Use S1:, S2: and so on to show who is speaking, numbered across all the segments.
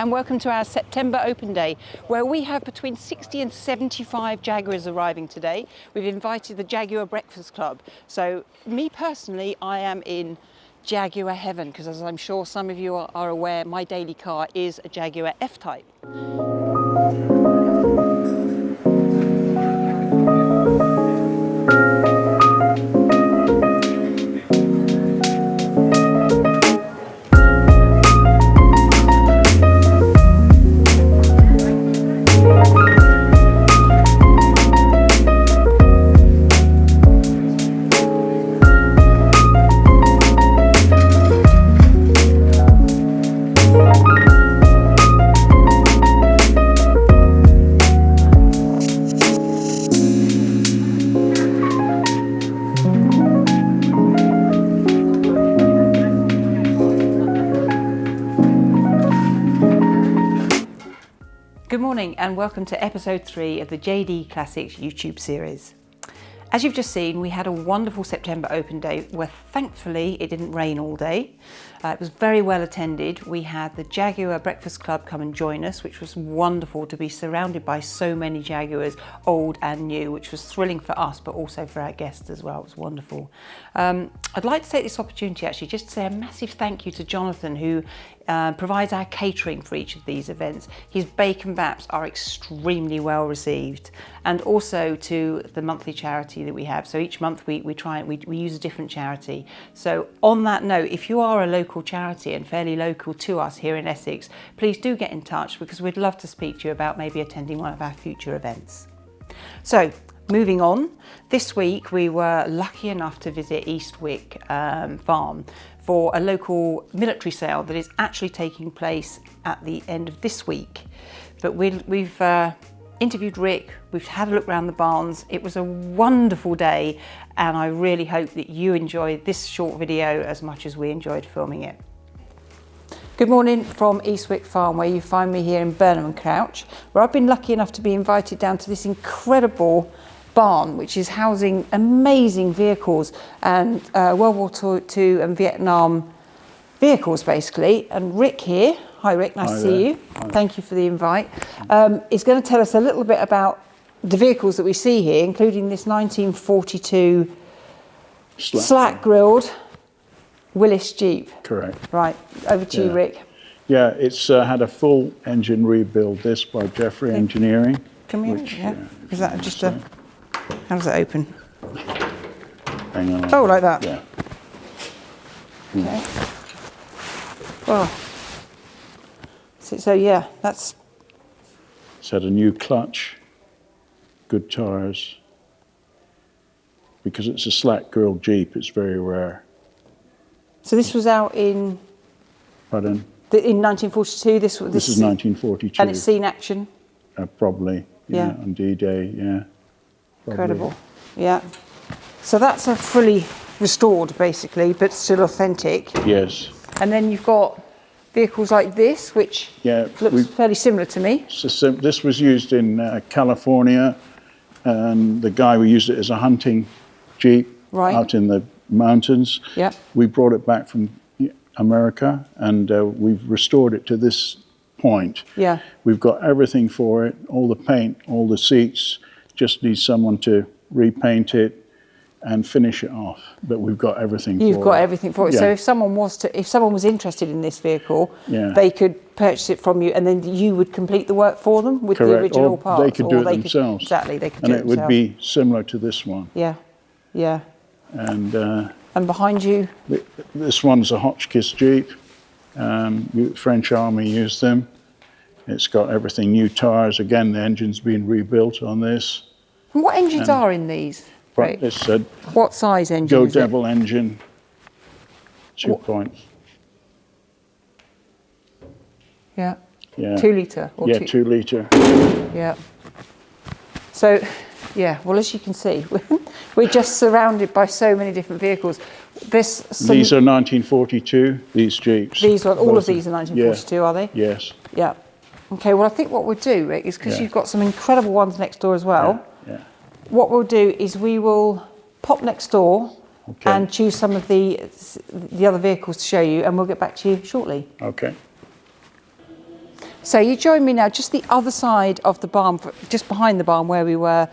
S1: And welcome to our September open day, where we have between 60 and 75 Jaguars arriving today. We've invited the Jaguar Breakfast Club. So me personally, I am in Jaguar heaven, because as I'm sure some of you are aware, my daily car is a Jaguar F-Type. Good morning and welcome to episode 3 of the JD Classics YouTube series. As you've just seen, we had a wonderful September open day where thankfully it didn't rain all day. It was very well attended. We had the Jaguar Breakfast Club come and join us, which was wonderful to be surrounded by so many Jaguars, old and new, which was thrilling for us, but also for our guests as well. It was wonderful. I'd like to take this opportunity actually just to say a massive thank you to Jonathan, who provides our catering for each of these events. His bacon baps are extremely well received, and also to the monthly charity that we have. So each month we use a different charity. So on that note, if you are a local charity and fairly local to us here in Essex, please do get in touch, because we'd love to speak to you about maybe attending one of our future events. So moving on, this week we were lucky enough to visit Eastwick Farm for a local military sale that is actually taking place at the end of this week. But we've interviewed Rick, we've had a look around the barns. It was a wonderful day, and I really hope that you enjoyed this short video as much as we enjoyed filming it. Good morning from Eastwick Farm, where you find me here in Burnham and Crouch, where I've been lucky enough to be invited down to this incredible barn, which is housing amazing vehicles and World War II and Vietnam vehicles basically. And Rick here, hi Rick, nice to see you. Hi. Thank you for the invite. Is going to tell us a little bit about the vehicles that we see here, including this 1942 slack grilled Willis Jeep. Correct. Right, over to you, Rick.
S2: Yeah, it's had a full engine rebuild, this by Jeffrey Engineering.
S1: Come here, is that just a, how does that open?
S2: Hang on.
S1: Oh, like that?
S2: Yeah.
S1: Okay. Well, so yeah, that's...
S2: It's had a new clutch, good tyres. Because it's a slack grilled Jeep, it's very rare.
S1: So this was out in...
S2: Pardon?
S1: In 1942? This
S2: is 1942.
S1: And it's seen action?
S2: Probably, yeah, on D-Day, yeah. Probably.
S1: Incredible, yeah. So that's a fully restored, basically, but still authentic.
S2: Yes.
S1: And then you've got vehicles like this, which looks fairly similar to me.
S2: So this was used in California, and the guy who used it as a hunting Jeep out in the mountains.
S1: Yeah.
S2: We brought it back from America, and we've restored it to this point.
S1: Yeah.
S2: We've got everything for it, all the paint, all the seats, just need someone to repaint it and finish it off. But we've got everything for it.
S1: You've got everything for it.
S2: Yeah.
S1: So if someone was interested in this vehicle, they could purchase it from you, and then you would complete the work for them with the original parts.
S2: They could do it themselves.
S1: Exactly, they could do it themselves.
S2: And it would be similar to this one.
S1: Yeah, yeah.
S2: And
S1: behind you?
S2: This one's a Hotchkiss Jeep. French Army used them. It's got everything, new tyres. Again, the engine's been rebuilt on this.
S1: And what engines are in these?
S2: Right. It's a
S1: what size engine is
S2: Devil engine, 2 points.
S1: Yeah.
S2: Yeah.
S1: 2 litre? Or
S2: 2 litre.
S1: Yeah. So, yeah, well, as you can see, we're just surrounded by so many different vehicles. These
S2: are 1942, these Jeeps.
S1: All of these are 1942, are they?
S2: Yes.
S1: Yeah. Okay, well, I think what we'll do, Rick, is because you've got some incredible ones next door as well.
S2: Yeah.
S1: What we'll do is we will pop next door and choose some of the other vehicles to show you, and we'll get back to you shortly.
S2: Okay.
S1: So you join me now just the other side of the barn, just behind the barn where we were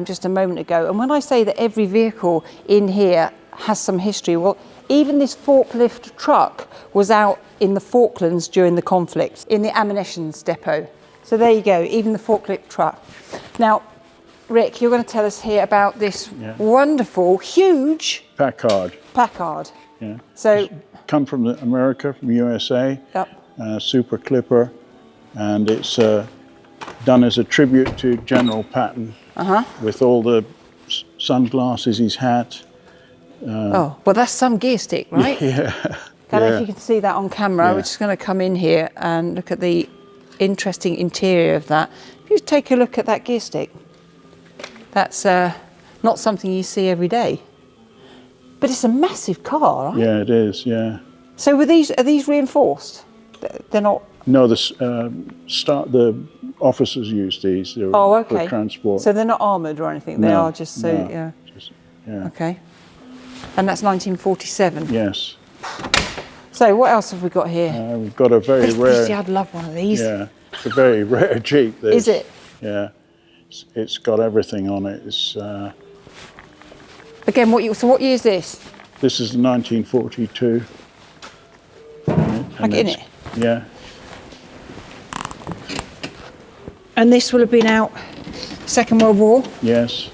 S1: just a moment ago. And when I say that every vehicle in here has some history, well, even this forklift truck was out in the Falklands during the conflict, in the ammunition depot. So there you go, even the forklift truck. Now, Rick, you're going to tell us here about this wonderful, huge...
S2: Packard.
S1: Packard.
S2: Yeah.
S1: So...
S2: It's come from America, from USA.
S1: Yep.
S2: Super clipper. And it's done as a tribute to General Patton. With all the sunglasses he's had.
S1: Oh, well, that's some gear stick, right?
S2: Yeah.
S1: I don't know if you can see that on camera. We're just going to come in here and look at the interesting interior of that. If you take a look at that gear stick, that's not something you see every day. But it's a massive car, right?
S2: Yeah, it is, yeah.
S1: So are these reinforced? They're not...
S2: No, the officers use these for transport.
S1: So they're not armoured or anything? They are just so,
S2: yeah.
S1: Okay. And that's 1947?
S2: Yes.
S1: So what else have we got here?
S2: We've got a very rare...
S1: See, I'd love one of these.
S2: Yeah, it's a very rare Jeep. This.
S1: Is it?
S2: Yeah. It's got everything on it. It's...
S1: Again, so what year is this?
S2: This is 1942.
S1: I get in it?
S2: Yeah.
S1: And this will have been out Second World War?
S2: Yes.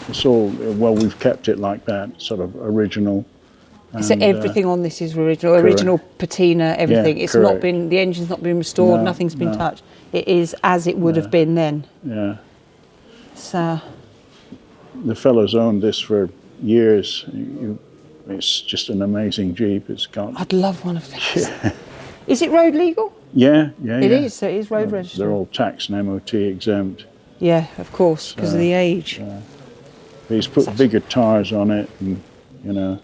S2: It's all, well, we've kept it like that, sort of original.
S1: So everything on this is original, original patina, everything.
S2: Yeah,
S1: it's not been, the engine's not been restored, nothing's been touched. It is as it would have been then.
S2: Yeah.
S1: So
S2: the fellows owned this for years. It's just an amazing Jeep. It's got...
S1: I'd love one of these. Yeah. Is it road legal?
S2: Yeah.
S1: It is, so it is road registered.
S2: They're all tax and MOT exempt.
S1: Yeah, of course, because of the age.
S2: He's put bigger tyres on it and, you know,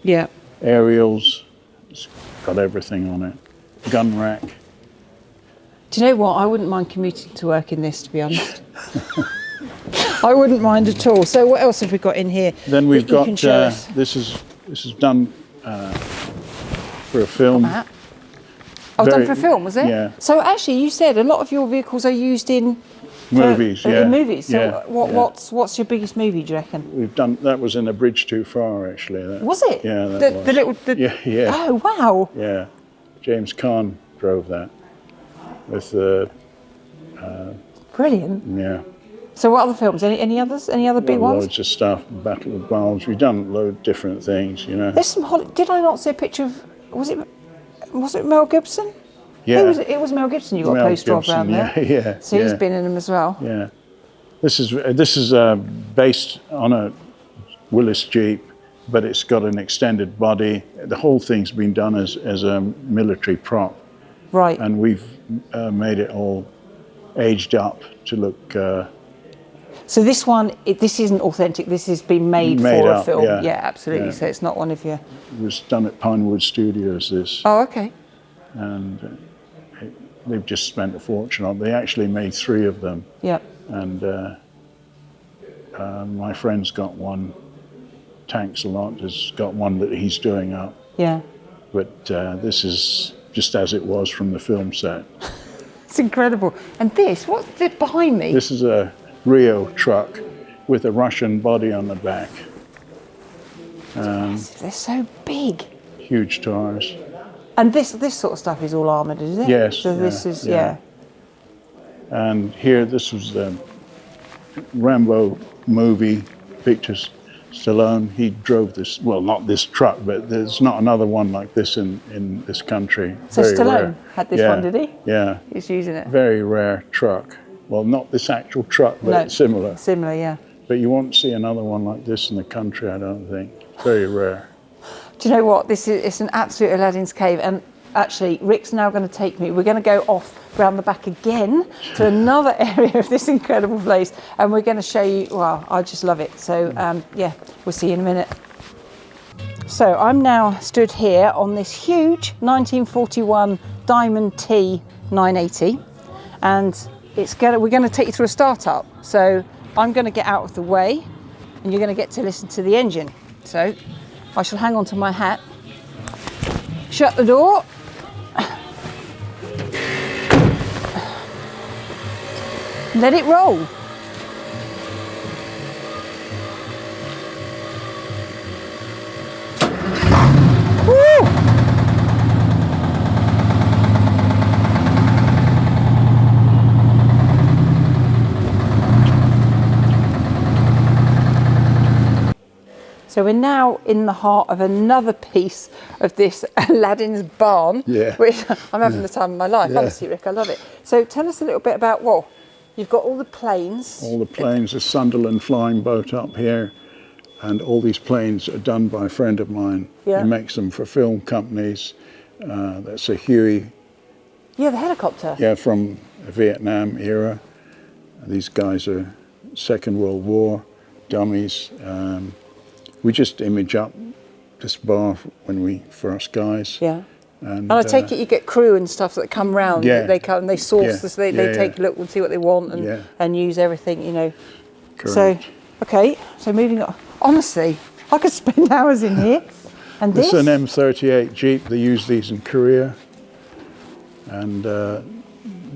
S2: aerials. It's got everything on it. Gun rack.
S1: Do you know what? I wouldn't mind commuting to work in this, to be honest. I wouldn't mind at all. So what else have we got in here?
S2: Then we've got, this is done for a film.
S1: Done for a film, was it?
S2: Yeah.
S1: So actually, you said a lot of your vehicles are used in
S2: movies.
S1: In movies. So what's your biggest movie, do you reckon?
S2: We've done, that was in A Bridge Too Far, actually.
S1: Was it?
S2: Yeah, that was.
S1: The little.
S2: Yeah.
S1: Oh wow.
S2: Yeah, James Caan drove that with the.
S1: Brilliant.
S2: Yeah.
S1: So what other films? Any others? Any other big ones?
S2: Loads of stuff. Battle of Barns. We've done loads of different things, you know.
S1: There's some. Did I not see a picture of? Was it Mel Gibson?
S2: Yeah.
S1: It was Mel Gibson. You got a poster of around there.
S2: Yeah.
S1: So he's been in them as well.
S2: Yeah. This is based on a Willis Jeep, but it's got an extended body. The whole thing's been done as a military prop.
S1: Right.
S2: And we've made it all aged up to look.
S1: So this one, this isn't authentic. This has been made for a film. Yeah, absolutely.
S2: Yeah.
S1: So it's not one of your.
S2: It was done at Pinewood Studios. This.
S1: Oh, okay.
S2: And they've just spent a fortune on. They actually made 3 of them.
S1: Yeah.
S2: And my friend's got one. Tanks a lot. Has got one that he's doing up.
S1: Yeah.
S2: But this is just as it was from the film set.
S1: It's incredible. And what's behind me?
S2: This is a Rio truck with a Russian body on the back.
S1: They're so big.
S2: Huge tires.
S1: And this sort of stuff is all armoured, is it?
S2: Yes.
S1: So this is,
S2: And here, this was the Rambo movie, Victor Stallone. He drove this, well, not this truck, but there's not another one like this in this country.
S1: So
S2: Very
S1: Stallone
S2: rare.
S1: had this one, did he?
S2: Yeah.
S1: He's using it.
S2: Very rare truck. Well, not this actual truck, but similar.
S1: Similar, yeah.
S2: But you won't see another one like this in the country, I don't think. Very rare.
S1: Do you know what? It's an absolute Aladdin's cave. And actually, Rick's now going to take me. We're going to go off round the back again to another area of this incredible place. And we're going to show you, well, I just love it. So, we'll see you in a minute. So I'm now stood here on this huge 1941 Diamond T 980. And we're going to take you through a startup. So I'm going to get out of the way and you're going to get to listen to the engine. So I shall hang on to my hat, shut the door, Let it roll. So we're now in the heart of another piece of this Aladdin's barn, which I'm having the time of my life. Honestly, Rick, I love it. So tell us a little bit about, well, you've got all the planes.
S2: All the planes, the Sunderland flying boat up here, and all these planes are done by a friend of mine.
S1: Yeah.
S2: He makes them for film companies. That's a Huey.
S1: Yeah, the helicopter.
S2: Yeah, from the Vietnam era. These guys are Second World War dummies. We just image up this bar for us guys.
S1: Yeah. And I take it you get crew and stuff that come round.
S2: Yeah.
S1: They come and they source this. They take a look and see what they want and use everything, you know.
S2: Correct.
S1: So, okay. So moving on. Honestly, I could spend hours in here. And
S2: this is an M38 Jeep. They use these in Korea. And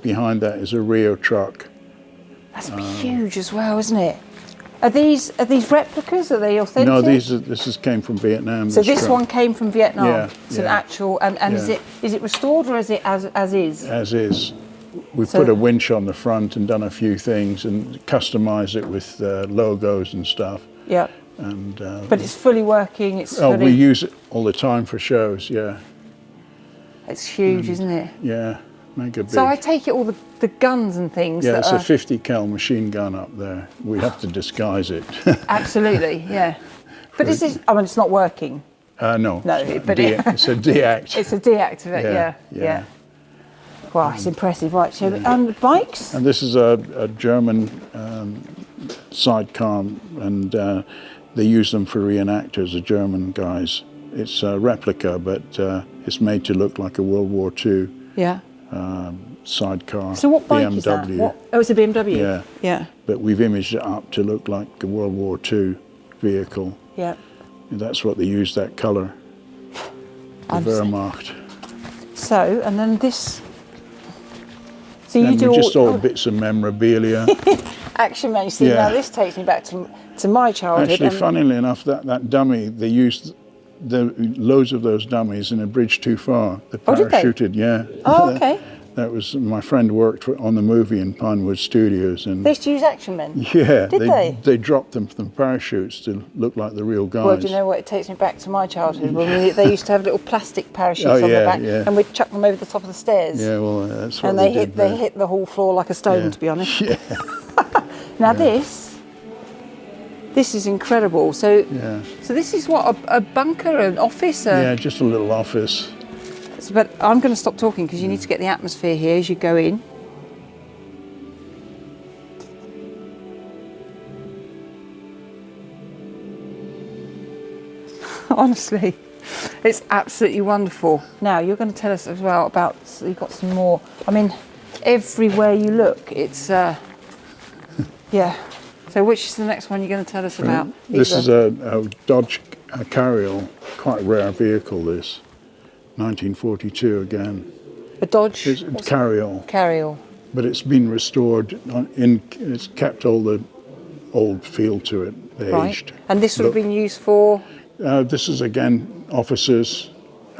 S2: behind that is a Rio truck.
S1: That's huge as well, isn't it? Are these replicas? Are they authentic?
S2: No, this came from Vietnam.
S1: So this one came from Vietnam.
S2: Yeah,
S1: It's an actual, and is it restored or is it as is?
S2: As is. We put a winch on the front and done a few things and customized it with logos and stuff.
S1: Yeah.
S2: And
S1: but it's fully working.
S2: we use it all the time for shows. Yeah.
S1: It's huge, isn't it?
S2: Yeah. Mega big.
S1: So I take it all the guns and things.
S2: Yeah, it's a 50 cal machine gun up there. We have to disguise it.
S1: Absolutely, yeah. But is this? I mean, it's not working.
S2: No.
S1: No, but
S2: it's a deact.
S1: It's a deactivate. Yeah. Wow, it's impressive. Right. So and the bikes.
S2: And this is a German sidecar, and they use them for reenactors. The German guys. It's a replica, but it's made to look like a World War II.
S1: Yeah.
S2: Sidecar.
S1: So what bike
S2: BMW.
S1: is that? It's a BMW.
S2: Yeah.
S1: Yeah.
S2: But we've imaged it up to look like a World War II vehicle.
S1: Yeah.
S2: And that's what they use, that colour. The Wehrmacht.
S1: So, and then this. So
S2: and
S1: you do
S2: just all bits of memorabilia.
S1: Action Man. You see, now this takes me back to my childhood.
S2: Actually, funnily enough, that dummy, they used loads of those dummies in A Bridge Too Far. They parachuted,
S1: did they?
S2: Yeah.
S1: Oh, okay.
S2: That was, my friend worked on the movie in Pinewood Studios. And
S1: they used to use Action Men?
S2: Yeah.
S1: Did they?
S2: They dropped them from parachutes to look like the real guys.
S1: Well, do you know what? It takes me back to my childhood when they used to have little plastic parachutes on the back and we'd chuck them over the top of the stairs.
S2: Yeah, well, that's what
S1: and they hit the whole floor like a stone, to be honest.
S2: Yeah.
S1: Now this is incredible. So, so this is what, a bunker, an office?
S2: Yeah, just a little office.
S1: But I'm going to stop talking because you need to get the atmosphere here as you go in. Honestly, it's absolutely wonderful. Now you're going to tell us as well about, you've got some more. I mean, everywhere you look, it's yeah. So which is the next one you're going to tell us about?
S2: This is a Dodge Carryall, quite a rare vehicle. This 1942 again.
S1: A Dodge?
S2: It's Carryall.
S1: Carryall.
S2: But it's been restored. It's kept all the old feel to it, aged.
S1: And this would have been used for?
S2: This is again officers.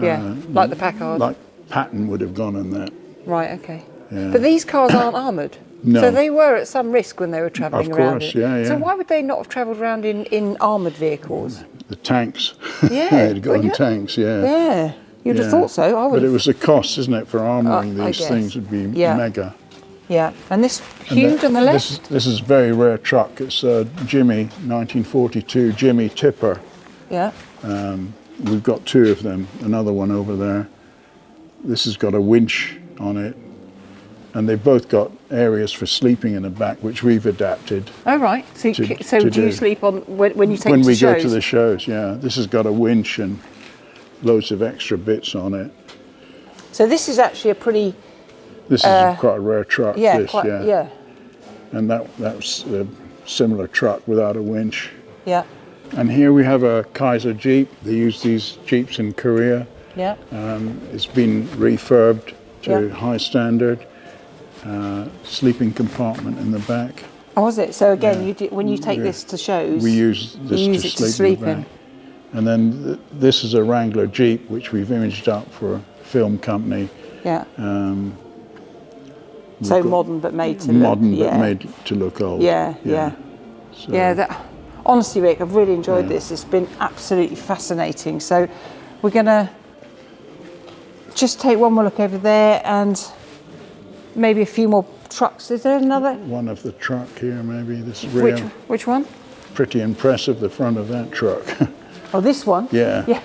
S1: Yeah, like the Packard.
S2: Like Patton would have gone in that.
S1: Right. Okay.
S2: Yeah.
S1: But these cars aren't armoured.
S2: No.
S1: So they were at some risk when they were travelling around.
S2: Of course, yeah.
S1: So why would they not have travelled around in armoured vehicles?
S2: The tanks.
S1: Yeah.
S2: They'd gone in tanks, yeah.
S1: Yeah. You'd have thought so. I would.
S2: But it was the cost, isn't it, for armouring these things would be mega.
S1: Yeah. And this huge on the left?
S2: This is a very rare truck. It's a Jimmy, 1942 Jimmy Tipper.
S1: Yeah.
S2: We've got two of them, another one over there. This has got a winch on it. And they've both got areas for sleeping in the back, which we've adapted.
S1: Oh, right. So do you sleep on when you take
S2: when
S1: to
S2: we
S1: shows?
S2: go to the shows, yeah. This has got a winch and loads of extra bits on it.
S1: So this is actually a pretty...
S2: This is quite a rare truck,
S1: yeah.
S2: And that's a similar truck without a winch.
S1: Yeah.
S2: And here we have a Kaiser Jeep. They use these Jeeps in Korea.
S1: Yeah.
S2: It's been refurbed to high standard. sleeping compartment in the back.
S1: Oh, was it? So again, you do, when you take this to shows,
S2: we use this
S1: you use it to sleep in.
S2: And then this is a Wrangler Jeep, which we've imaged up for a film company.
S1: Yeah. So modern but made to look.
S2: Modern but made to look old.
S1: Yeah, yeah.
S2: So,
S1: Yeah, honestly, Rick, I've really enjoyed this. It's been absolutely fascinating. So we're going to just take one more look over there and maybe a few more trucks. Is there another?
S2: One of the truck here, maybe. This rear.
S1: Which one?
S2: Pretty impressive, the front of that truck.
S1: Oh, this one?
S2: Yeah.
S1: Yeah.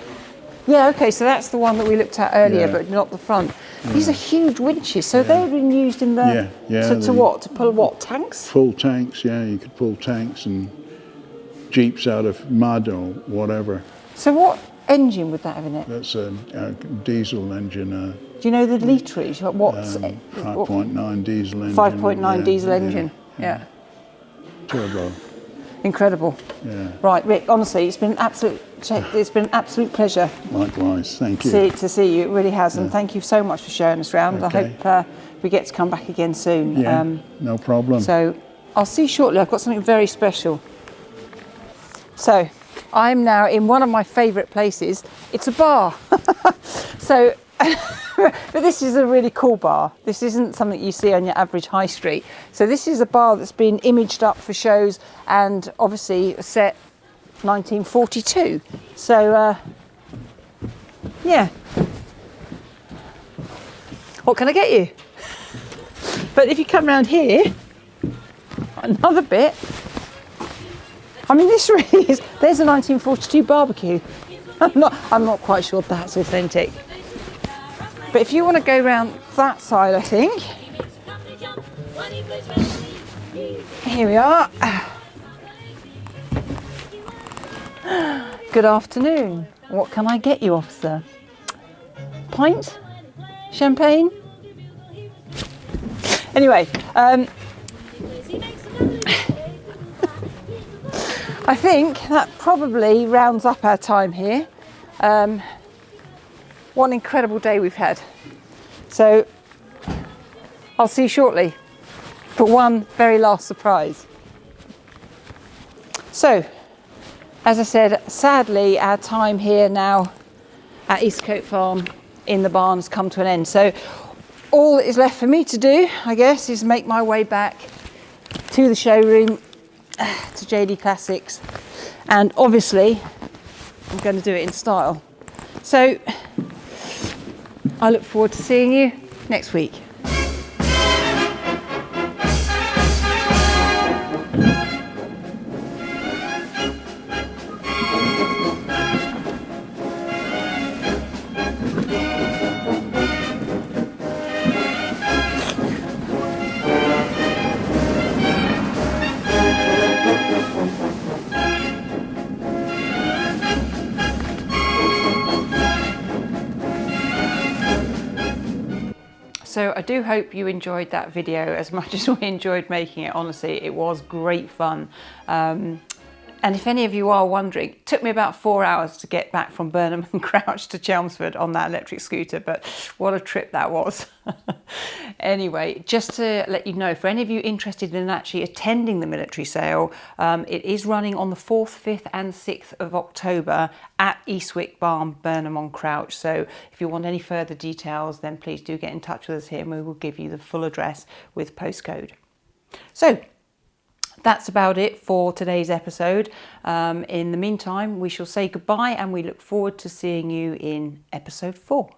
S1: Yeah, okay, so that's the one that we looked at earlier, but not the front. These are huge winches, so they've been used in the... To what? To pull what, tanks?
S2: Full tanks, yeah, you could pull tanks and Jeeps out of mud or whatever.
S1: So what engine would that have in it?
S2: That's a diesel engine.
S1: Do you know the literage? What's
S2: 5.9 diesel engine.
S1: 5.9 diesel engine, yeah.
S2: Turbo.
S1: Incredible.
S2: Yeah.
S1: Right, Rick, honestly, it's been an absolute pleasure.
S2: Likewise, thank you.
S1: To see you, it really has, and thank you so much for showing us around.
S2: Okay.
S1: I hope we get to come back again soon.
S2: Yeah, no problem.
S1: So I'll see you shortly. I've got something very special. So I'm now in one of my favourite places. It's a bar. So, but this is a really cool bar. This isn't something you see on your average high street. So this is a bar that's been imaged up for shows and obviously set 1942. So, yeah. What can I get you? But if you come round here, another bit. I mean, this really is. There's a 1942 barbecue. I'm not quite sure that's authentic. But if you want to go round that side, I think. Here we are. Good afternoon. What can I get you, officer? Pint? Champagne? Anyway, I think that probably rounds up our time here. What an incredible day we've had. So I'll see you shortly for one very last surprise. So, as I said, sadly our time here now at Eastwick Farm in the barn has come to an end. So all that is left for me to do, I guess, is make my way back to the showroom, to JD Classics, and obviously I'm going to do it in style. So I look forward to seeing you next week. So I do hope you enjoyed that video as much as we enjoyed making it. Honestly, it was great fun. And if any of you are wondering, it took me about 4 hours to get back from Burnham and Crouch to Chelmsford on that electric scooter, but what a trip that was. Anyway, just to let you know, for any of you interested in actually attending the military sale, it is running on the 4th, 5th and 6th of October at Eastwick Barns, Burnham on Crouch. So if you want any further details, then please do get in touch with us here and we will give you the full address with postcode. So that's about it for today's episode. In the meantime, we shall say goodbye and we look forward to seeing you in episode 4.